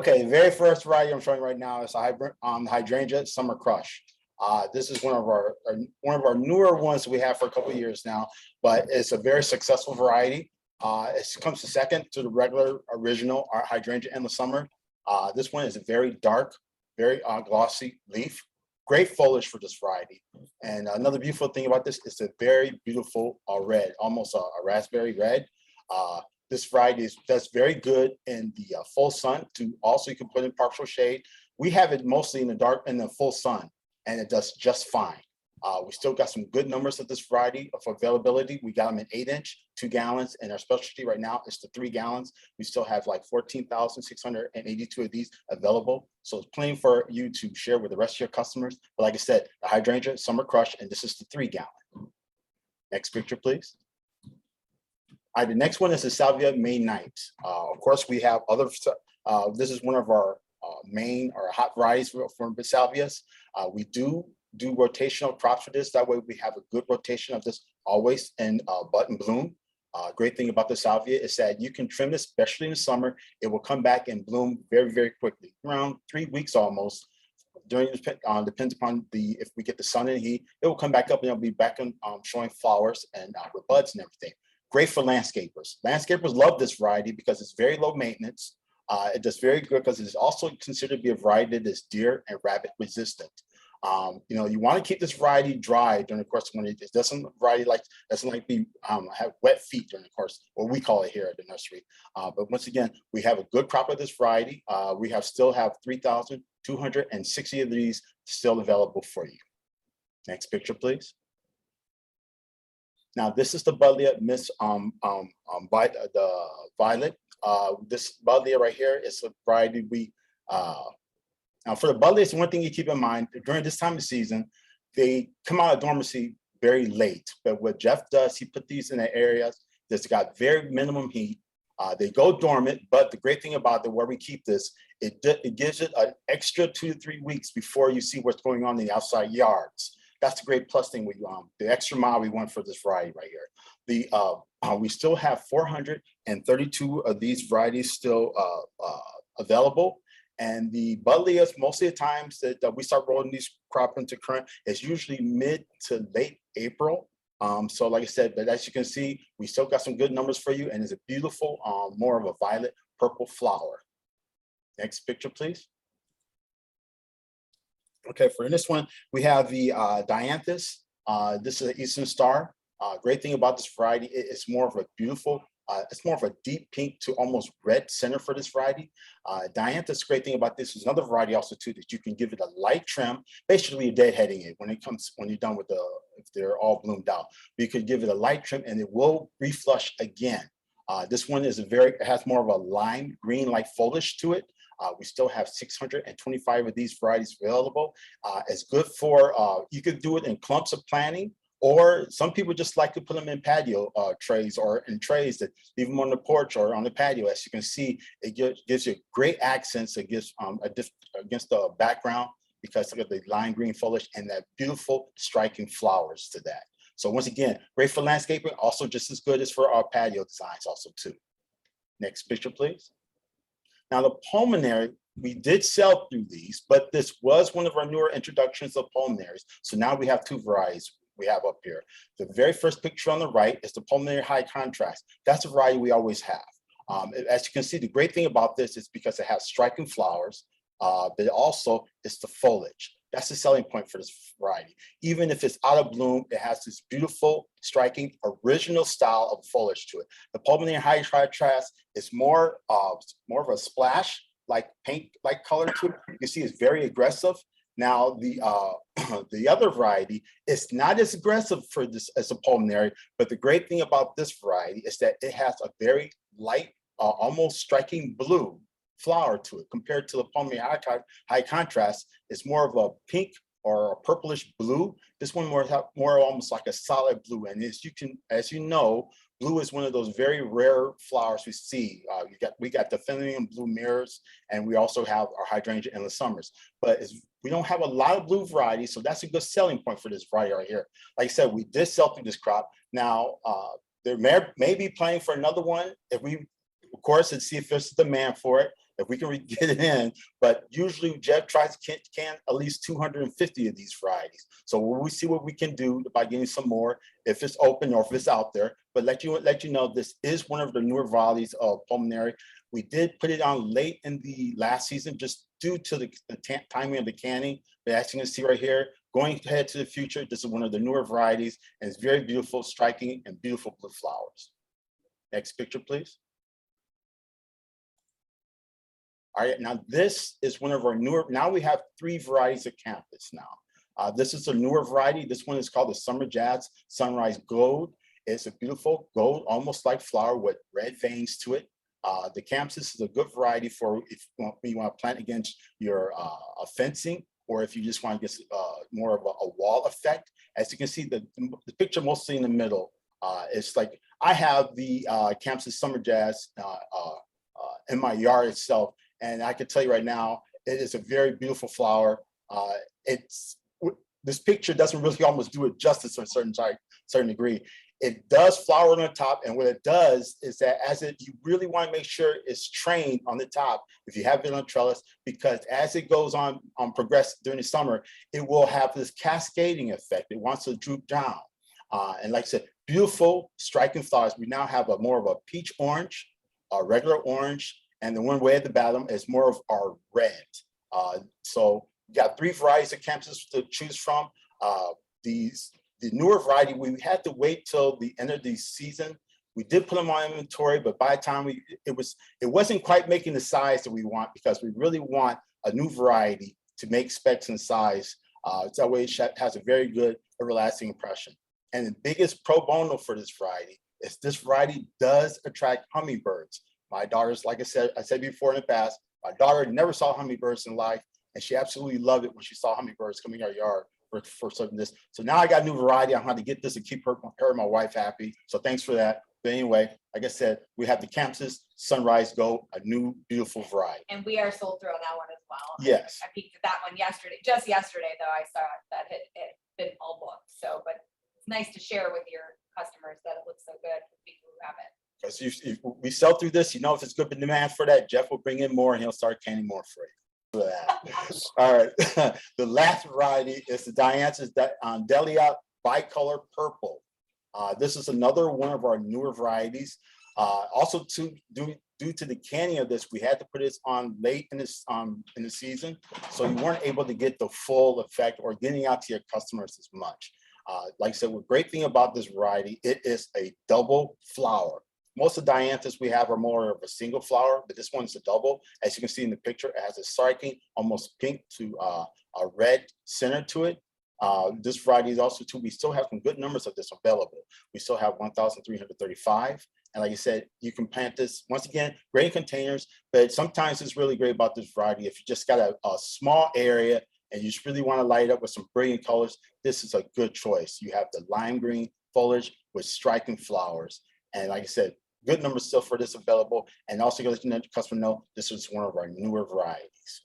Okay, the very first variety I'm showing right now is a hybrid hydrangea summer crush. This is one of our newer ones we have for a couple of years now, but it's a very successful variety. It comes to second to the regular original hydrangea in the summer. This one is a very dark, very glossy leaf. Great foliage for this variety. And another beautiful thing about this is a very beautiful red, almost a raspberry red. This variety does very good in the full sun. Also, you can put in partial shade. We have it mostly in the full sun, and it does just fine. We still got some good numbers of this variety of availability. We got them in 8-inch, 2 gallons, and our specialty right now is the 3 gallons. We still have like 14,682 of these available. So it's plenty for you to share with the rest of your customers. But like I said, the hydrangea summer crush, and this is the 3 gallon. Next picture, please. All right, the next one is the Salvia May Night. Of course, we have other, this is one of our main or hot varieties for salvias. We do rotational crops for this. That way we have a good rotation of this always in bud and bloom. Great thing about the salvia is that you can trim this, especially in the summer. It will come back and bloom very, very quickly, around 3 weeks almost. Depends upon if we get the sun and heat, it will come back up and it'll be back on showing flowers and with buds and everything. Great for landscapers. Landscapers love this variety because it's very low maintenance. It does very good because it's also considered to be a variety that is deer and rabbit resistant. You want to keep this variety dry during the course of winter. It doesn't have wet feet during the course, what we call it here at the nursery. But once again, we have a good crop of this variety. We still have 3,260 of these still available for you. Next picture, please. Now, this is the Buddleia Miss the Violet. This Buddleia right here is a variety now for the Buddleias, one thing you keep in mind, during this time of season, they come out of dormancy very late. But what Jeff does, he put these in the areas that's got very minimum heat. They go dormant, but the great thing about where we keep this, it gives it an extra 2 to 3 weeks before you see what's going on in the outside yards. That's the great plus thing with the extra mile we want for this variety right here. We still have 432 of these varieties still available. And the Buddleias, most of the times that we start rolling these crop into current is usually mid to late April. So like I said, but as you can see, we still got some good numbers for you, and it's a beautiful, more of a violet purple flower. Next picture, please. Okay, for this one, we have the Dianthus. This is an Eastern Star. Great thing about this variety, it's more of a beautiful, it's more of a deep pink to almost red center for this variety. Dianthus, great thing about this is another variety also too, that you can give it a light trim. Basically, you're deadheading it when you're done with if they're all bloomed out. But you could give it a light trim and it will reflush again. This one it has more of a lime green-like foliage to it. We still have 625 of these varieties available. It's good for, you could do it in clumps of planting, or some people just like to put them in patio trays or in trays that leave them on the porch or on the patio. As you can see, it gives you great accents. It gives against the background because look at the lime green foliage and that beautiful striking flowers to that. So once again, great for landscaping, also just as good as for our patio designs also too. Next picture, please. Now the pulmonary, we did sell through these, but this was one of our newer introductions of pulmonaries. So now we have 2 varieties we have up here. The very first picture on the right is the pulmonary high contrast. That's a variety we always have. As you can see, the great thing about this is because it has striking flowers, but also it's the foliage. That's the selling point for this variety. Even if it's out of bloom, it has this beautiful, striking, original style of foliage to it. The pulmonary high contrast is more of a splash, like paint-like color to it. You can see it's very aggressive. Now the other variety is not as aggressive for this as a pulmonary, but the great thing about this variety is that it has a very light, almost striking blue flower to it compared to the pulmonary high contrast. It's more of a pink or a purplish blue. This one more almost like a solid blue. And as you know, blue is one of those very rare flowers we see. We got the Finland blue mirrors, and we also have our hydrangea in the summers. But we don't have a lot of blue varieties, so that's a good selling point for this variety right here. Like I said, we did sell through this crop. Now, there may be planning for another one if we, of course, and see if there's demand for it. if we can get it in. But usually Jeff tries to can at least 250 of these varieties. So we'll see what we can do by getting some more if it's open or if it's out there. But let you know, this is one of the newer varieties of pulmonary. We did put it on late in the last season just due to the timing of the canning. But as you can see right here, going ahead to the future, this is one of the newer varieties, and it's very beautiful, striking, and beautiful blue flowers. Next picture, please. All right, now this is one of our newer, now we have 3 varieties of campus now. This is a newer variety. This one is called the Summer Jazz Sunrise Gold. It's a beautiful gold, almost like flower with red veins to it. The campus is a good variety for if you want to plant against your fencing, or if you just want to get more of a wall effect. As you can see, the picture mostly in the middle, it's like I have the campus Summer Jazz in my yard itself, and I can tell you right now, it is a very beautiful flower. This picture doesn't really almost do it justice to a certain degree. It does flower on the top, and what it does is that you really want to make sure it's trained on the top if you have it on a trellis, because as it goes on progress during the summer, it will have this cascading effect. It wants to droop down. And like I said, beautiful striking flowers. We now have more of a peach orange, a regular orange, and the one way at the bottom is more of our red. So we got 3 varieties of campus to choose from. The newer variety, we had to wait till the end of the season. We did put them on inventory, but by the time it wasn't quite making the size that we want, because we really want a new variety to make specs and size. That way it has a very good, everlasting impression. And the biggest pro bono for this variety is this variety does attract hummingbirds. My daughters, like I said before in the past, my daughter never saw hummingbirds in life, and she absolutely loved it when she saw hummingbirds coming in our yard for something this. So now I got a new variety. I'm going to get this and keep her and my wife happy. So thanks for that. But anyway, like I said, we have the campus Sunrise Gold, a new beautiful variety. And we are sold through on that one as well. Yes. I peeked at that one yesterday. Just yesterday, though, I saw that it been all booked. So, but it's nice to share with your customers that it looks so good for people who have it. Because if we sell through this, if it's good demand for that, Jeff will bring in more and he'll start canning more for you. All right. The last variety is the Dianthus Delia Bicolor Purple. This is another one of our newer varieties. Also, due to the canning of this, we had to put this on late in the season, so you weren't able to get the full effect or getting out to your customers as much. Like I said, the great thing about this variety, it is a double flower. Most of the Dianthus we have are more of a single flower, but this one's a double. As you can see in the picture, it has a striking, almost pink to a red center to it. This variety is also we still have some good numbers of this available. We still have 1,335. And like I said, you can plant this, once again, great in containers, but sometimes it's really great about this variety. If you just got a small area and you just really want to light it up with some brilliant colors, this is a good choice. You have the lime green foliage with striking flowers. And like I said, good numbers still for this available. And also let the customer know this is one of our newer varieties.